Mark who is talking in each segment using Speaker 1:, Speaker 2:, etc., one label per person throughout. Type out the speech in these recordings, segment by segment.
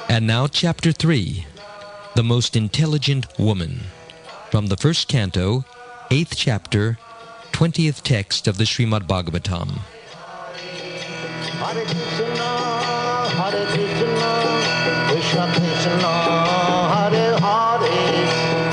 Speaker 1: And now Chapter 3, The Most Intelligent Woman, from the first canto, 8th chapter, 20th text of the Srimad Bhagavatam.
Speaker 2: Hare Krishna, Krishna Krishna, Hare Hare,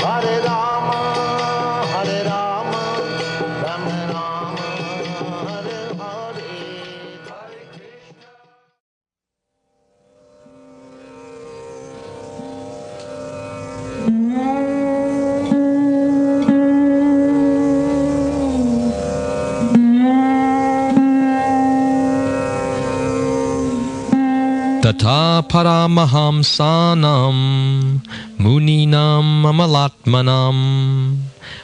Speaker 2: Hare Rama, Rama Rama, Hare Hare.
Speaker 1: Tata Paramahamsanam Muninam Amalatmanam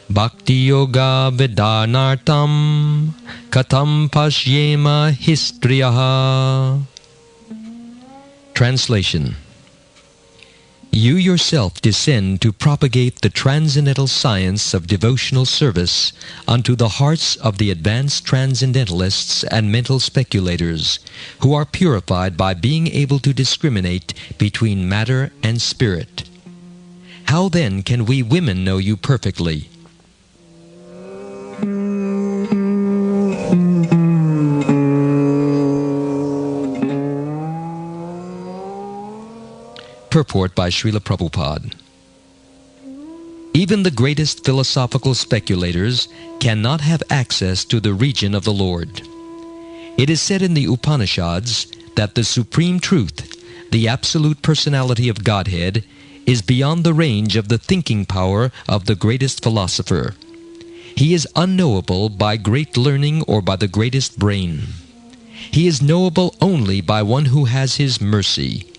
Speaker 1: Bhakti Yoga Vedanartam Katam Pashyema Histriyaha. Translation. You yourself descend to propagate the transcendental science of devotional service unto the hearts of the advanced transcendentalists and mental speculators, who are purified by being able to discriminate between matter and spirit. How then can we women know you perfectly? Purport by Srila Prabhupada. Even the greatest philosophical speculators cannot have access to the region of the Lord. It is said in the Upanishads that the supreme truth, the absolute personality of Godhead, is beyond the range of the thinking power of the greatest philosopher. He is unknowable by great learning or by the greatest brain. He is knowable only by one who has his mercy.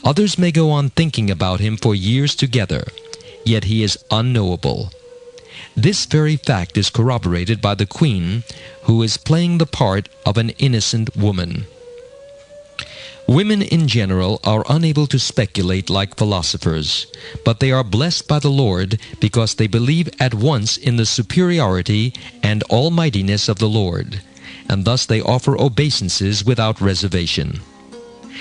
Speaker 1: Others may go on thinking about him for years together, yet he is unknowable. This very fact is corroborated by the queen, who is playing the part of an innocent woman. Women in general are unable to speculate like philosophers, but they are blessed by the Lord because they believe at once in the superiority and almightiness of the Lord, and thus they offer obeisances without reservation.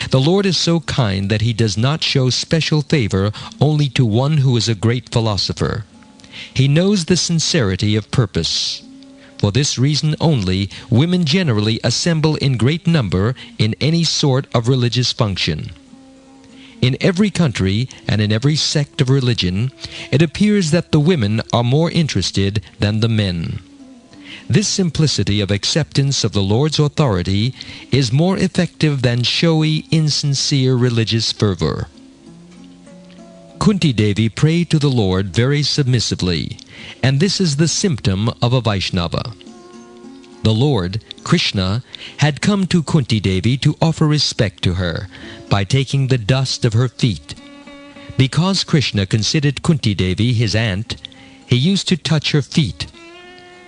Speaker 1: The Lord is so kind that He does not show special favor only to one who is a great philosopher. He knows the sincerity of purpose. For this reason only, women generally assemble in great number in any sort of religious function. In every country and in every sect of religion, it appears that the women are more interested than the men. This simplicity of acceptance of the Lord's authority is more effective than showy, insincere religious fervor. Kunti Devi prayed to the Lord very submissively, and this is the symptom of a Vaishnava. The Lord, Krishna, had come to Kunti Devi to offer respect to her by taking the dust of her feet. Because Krishna considered Kunti Devi his aunt, he used to touch her feet.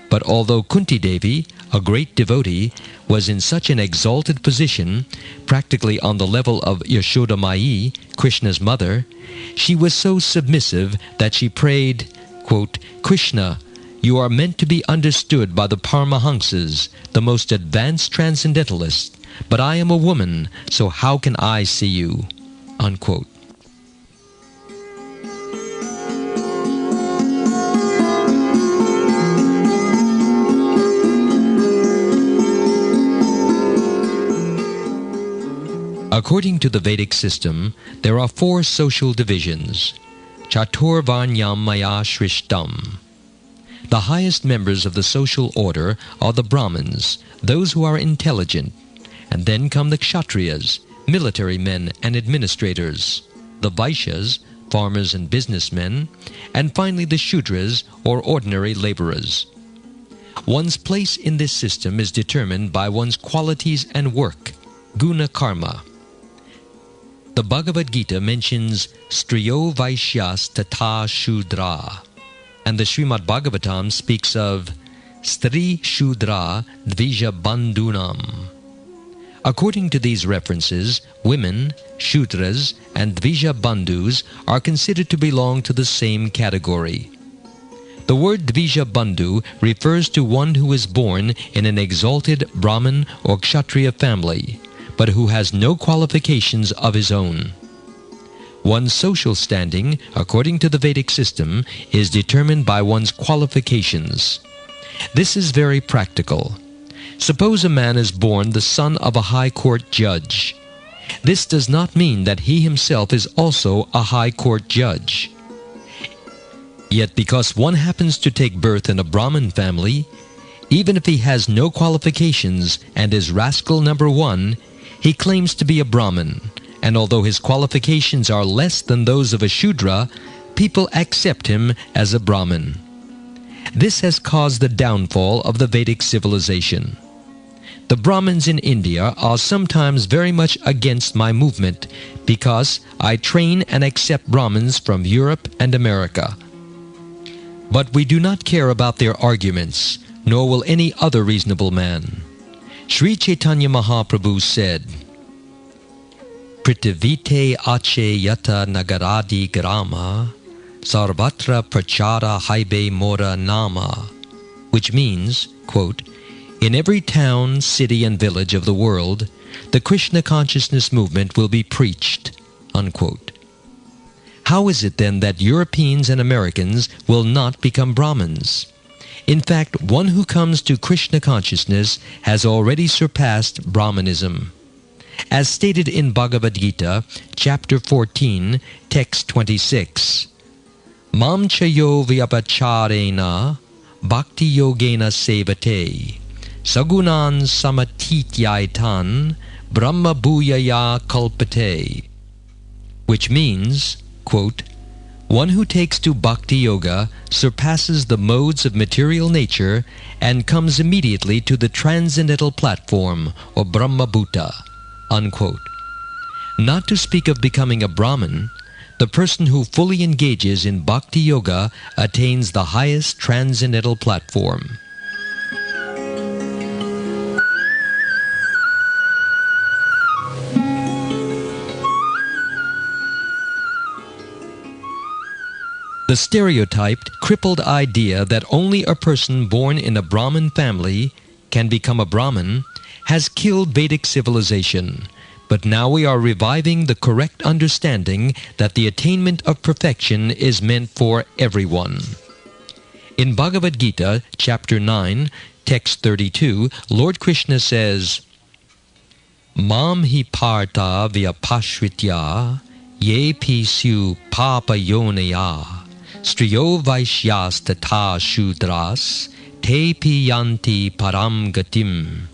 Speaker 1: But although Kunti Devi, a great devotee, was in such an exalted position, practically on the level of Yashoda Mai, Krishna's mother, she was so submissive that she prayed, quote, Krishna, you are meant to be understood by the Paramahamsas, the most advanced transcendentalists, but I am a woman, so how can I see you? Unquote. According to the Vedic system, there are 4 social divisions. Chatur Varnyam Maya Shrishtam. The highest members of the social order are the Brahmins, those who are intelligent, and then come the Kshatriyas, military men and administrators, the Vaishyas, farmers and businessmen, and finally the Shudras, or ordinary laborers. One's place in this system is determined by one's qualities and work, guna karma. The Bhagavad Gita mentions Striyo Vaishyas Tata Shudra, and the Srimad Bhagavatam speaks of Stri Shudra Dvija Bandhunam. According to these references, women, Shudras, and Dvija Bandhus are considered to belong to the same category. The word Dvija Bandhu refers to one who is born in an exalted Brahmin or Kshatriya family, but who has no qualifications of his own. One's social standing, according to the Vedic system, is determined by one's qualifications. This is very practical. Suppose a man is born the son of a high court judge. This does not mean that he himself is also a high court judge. Yet because one happens to take birth in a Brahmin family, even if he has no qualifications and is rascal number one, he claims to be a Brahmin, and although his qualifications are less than those of a Shudra, people accept him as a Brahmin. This has caused the downfall of the Vedic civilization. The Brahmins in India are sometimes very much against my movement because I train and accept Brahmins from Europe and America. But we do not care about their arguments, nor will any other reasonable man. Sri Chaitanya Mahaprabhu said, Prithivite ache yata nagaradi grama, sarvatra prachara haibe mora nama, which means, quote, in every town, city, and village of the world, the Krishna consciousness movement will be preached, unquote. How is it then that Europeans and Americans will not become Brahmins? In fact, one who comes to Krishna consciousness has already surpassed Brahmanism. As stated in Bhagavad Gita, chapter 14, text 26, Mam chayo vyapacharena bhakti yogena sevate sagunan samatityaitan brahma bhuyaya kalpate, which means, quote, one who takes to bhakti yoga surpasses the modes of material nature and comes immediately to the transcendental platform, or Brahma Bhuta, unquote. Not to speak of becoming a Brahmin, the person who fully engages in bhakti yoga attains the highest transcendental platform. The stereotyped, crippled idea that only a person born in a Brahmin family can become a Brahmin has killed Vedic civilization, but now we are reviving the correct understanding that the attainment of perfection is meant for everyone. In Bhagavad Gita, chapter 9, text 32, Lord Krishna says, Mam hi partha vyapashritya ye pisyu papa yonaya striyo vaishyas tata shudras te piyanti param gatim,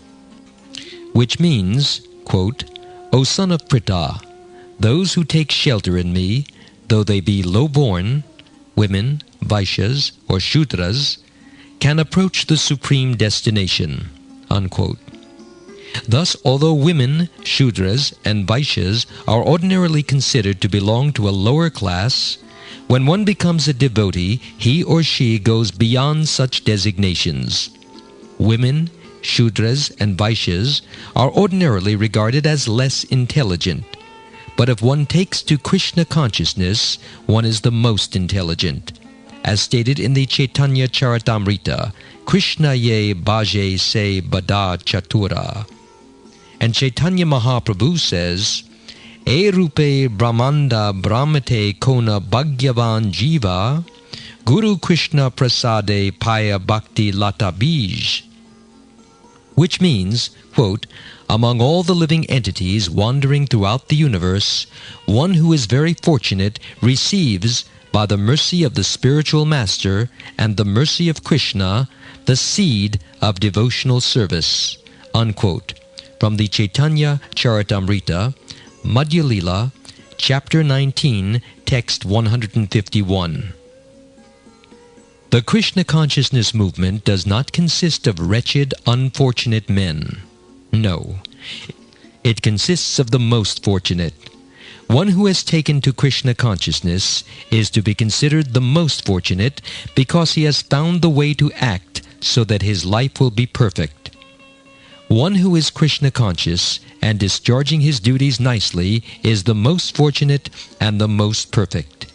Speaker 1: which means, quote, O son of Pritha, those who take shelter in me, though they be low-born, women, Vaishyas, or Shudras, can approach the supreme destination, unquote. Thus, although women, Shudras, and Vaishyas are ordinarily considered to belong to a lower class, when one becomes a devotee, he or she goes beyond such designations. Women, Shudras, and Vaishyas are ordinarily regarded as less intelligent. But if one takes to Krishna consciousness, one is the most intelligent. As stated in the Chaitanya Charitamrita, Krishna ye bhaje se bada chatura. And Chaitanya Mahaprabhu says, E rupe brahmanda brahmate kona bhagyavan jiva Guru Krishna prasade paya bhakti lata bij, which means, quote, among all the living entities wandering throughout the universe, one who is very fortunate receives, by the mercy of the spiritual master and the mercy of Krishna, the seed of devotional service, unquote. From the Chaitanya Charitamrita, Madhya Lila, chapter 19, text 151. The Krishna consciousness movement does not consist of wretched, unfortunate men. No, it consists of the most fortunate. One who has taken to Krishna consciousness is to be considered the most fortunate because he has found the way to act so that his life will be perfect. One who is Krishna conscious and discharging his duties nicely is the most fortunate and the most perfect.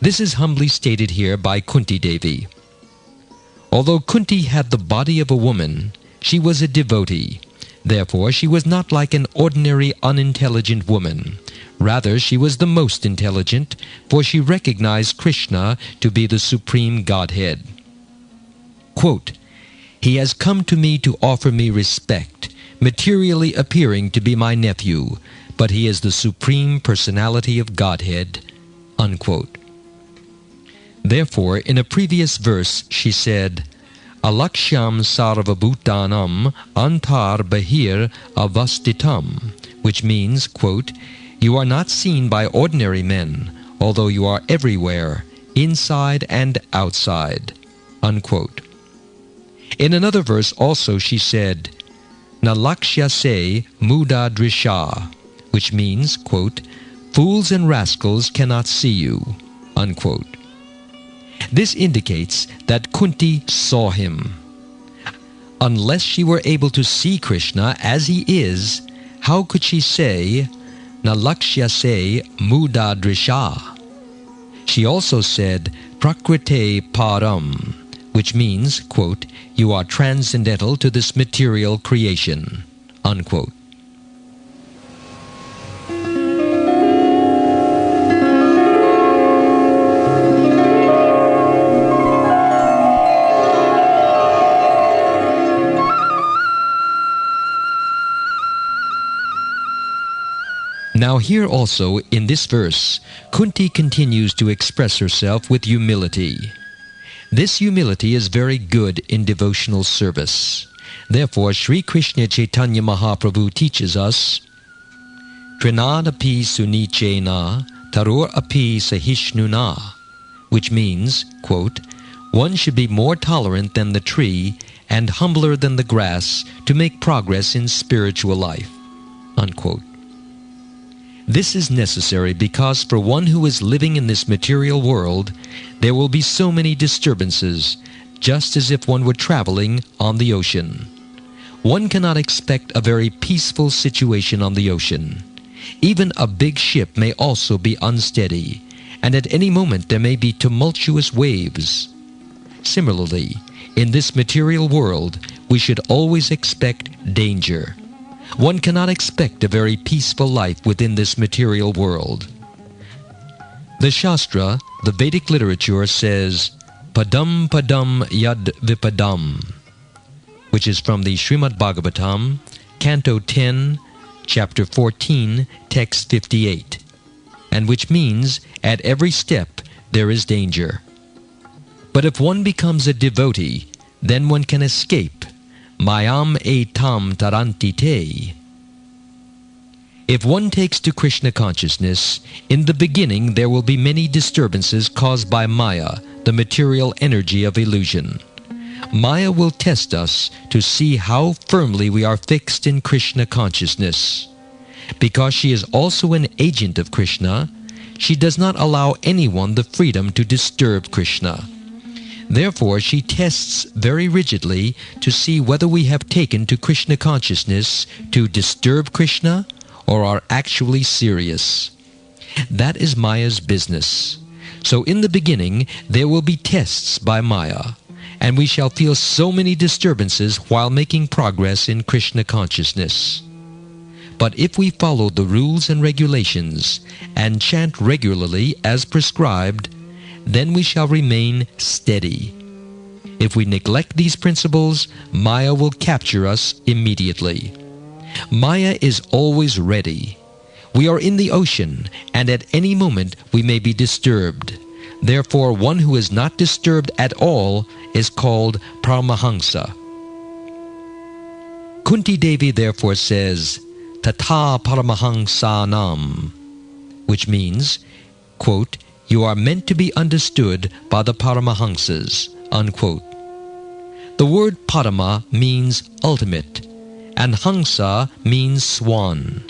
Speaker 1: This is humbly stated here by Kunti Devi. Although Kunti had the body of a woman, she was a devotee. Therefore, she was not like an ordinary unintelligent woman. Rather, she was the most intelligent, for she recognized Krishna to be the Supreme Godhead. Quote, "He has come to me to offer me respect, materially appearing to be my nephew, but he is the Supreme Personality of Godhead." Unquote. Therefore, in a previous verse, she said, "Alakshyam sarvabhutanam antar bahir avastitam," which means, quote, "You are not seen by ordinary men, although you are everywhere, inside and outside." Unquote. In another verse also she said, "Nalakshyase muda drisha," which means, quote, "Fools and rascals cannot see you." Unquote. This indicates that Kunti saw him. Unless she were able to see Krishna as he is, how could she say, "Nalakshyase muda drisha"? She also said, "Prakrite param," which means, quote, "You are transcendental to this material creation." Unquote. Now here also, in this verse, Kunti continues to express herself with humility. This humility is very good in devotional service. Therefore, Sri Krishna Chaitanya Mahaprabhu teaches us, "Trinadapi sunichena taror api sahishnuna," which means, quote, "One should be more tolerant than the tree and humbler than the grass to make progress in spiritual life." Unquote. This is necessary because for one who is living in this material world, there will be so many disturbances, just as if one were traveling on the ocean. One cannot expect a very peaceful situation on the ocean. Even a big ship may also be unsteady, and at any moment there may be tumultuous waves. Similarly, in this material world, we should always expect danger. One cannot expect a very peaceful life within this material world. The Shastra, the Vedic literature, says, "Padam padam yad vipadam," which is from the Srimad Bhagavatam, Canto 10, Chapter 14, Text 58, and which means, at every step there is danger. But if one becomes a devotee, then one can escape. Mayam etam taranti te. If one takes to Krishna consciousness, in the beginning there will be many disturbances caused by Maya, the material energy of illusion. Maya will test us to see how firmly we are fixed in Krishna consciousness. Because she is also an agent of Krishna, she does not allow anyone the freedom to disturb Krishna. Therefore, she tests very rigidly to see whether we have taken to Krishna consciousness to disturb Krishna or are actually serious. That is Maya's business. So in the beginning, there will be tests by Maya, and we shall feel so many disturbances while making progress in Krishna consciousness. But if we follow the rules and regulations and chant regularly as prescribed, then we shall remain steady. If we neglect these principles, Maya will capture us immediately. Maya is always ready. We are in the ocean, and at any moment we may be disturbed. Therefore, one who is not disturbed at all is called Paramahamsa. Kunti Devi therefore says, "Tata Paramahamsanam," which means, quote, "You are meant to be understood by the Paramahamsas," unquote. The word Parama means ultimate, and Hamsa means swan.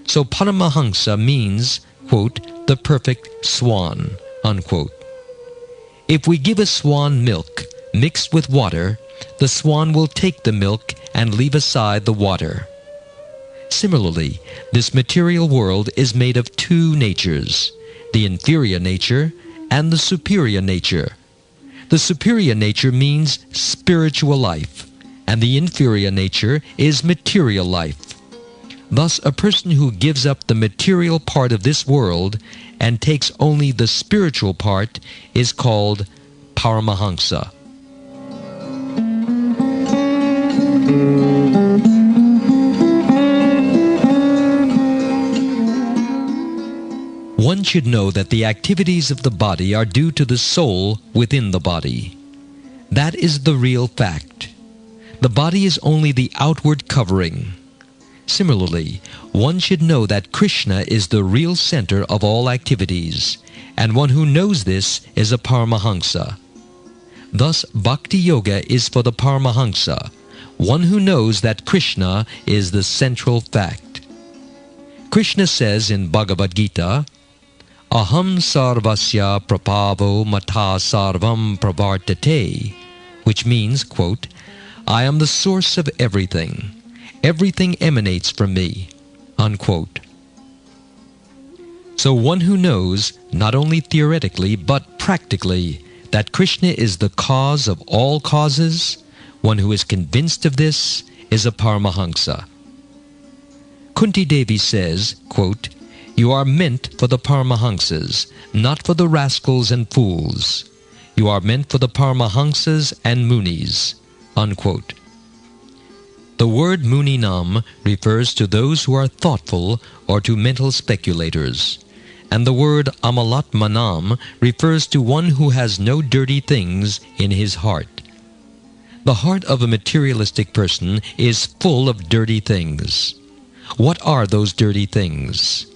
Speaker 1: So Paramahamsa means, quote, "the perfect swan," unquote. If we give a swan milk mixed with water, the swan will take the milk and leave aside the water. Similarly, this material world is made of two natures, the inferior nature and the superior nature. The superior nature means spiritual life, and the inferior nature is material life. Thus, a person who gives up the material part of this world and takes only the spiritual part is called Paramahamsa. One should know that the activities of the body are due to the soul within the body. That is the real fact. The body is only the outward covering. Similarly, one should know that Krishna is the real center of all activities, and one who knows this is a Paramahamsa. Thus, Bhakti Yoga is for the Paramahamsa, one who knows that Krishna is the central fact. Krishna says in Bhagavad Gita, Aham sarvasya prabhavo mata sarvam pravartate, which means, quote, I am the source of everything. Everything emanates from me, unquote. So one who knows, not only theoretically but practically, that Krishna is the cause of all causes, one who is convinced of this is a Paramahamsa. Kunti Devi says, quote, You are meant for the Paramahamsas, not for the rascals and fools. You are meant for the Paramahamsas and Munis, unquote. The word Muninam refers to those who are thoughtful or to mental speculators, and the word Amalatmanam refers to one who has no dirty things in his heart. The heart of a materialistic person is full of dirty things. What are those dirty things?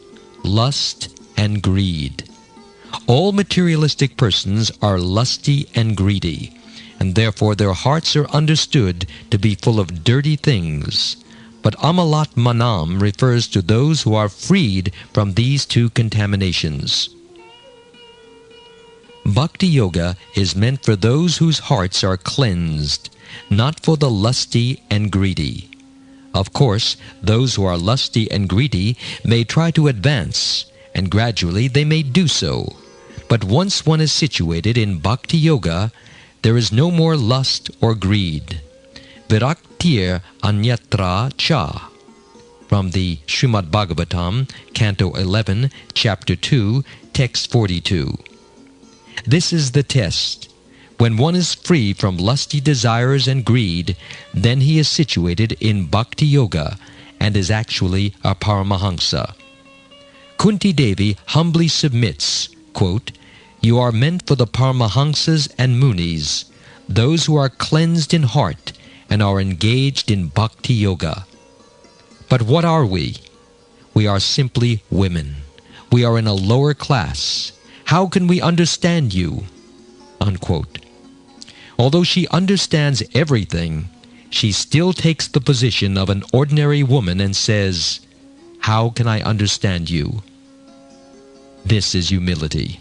Speaker 1: Lust and greed. All materialistic persons are lusty and greedy, and therefore their hearts are understood to be full of dirty things. But Amalat Manam refers to those who are freed from these two contaminations. Bhakti Yoga is meant for those whose hearts are cleansed, not for the lusty and greedy. Of course, those who are lusty and greedy may try to advance, and gradually they may do so. But once one is situated in Bhakti Yoga, there is no more lust or greed. Viraktir anyatra cha. From the Srimad Bhagavatam, Canto 11, Chapter 2, Text 42. This is the test. When one is free from lusty desires and greed, then he is situated in Bhakti Yoga and is actually a Paramahamsa. Kunti Devi humbly submits, quote, You are meant for the Paramahamsas and Munis, those who are cleansed in heart and are engaged in Bhakti Yoga. But what are we? We are simply women. We are in a lower class. How can we understand you? Unquote. Although she understands everything, she still takes the position of an ordinary woman and says, How can I understand you? This is humility.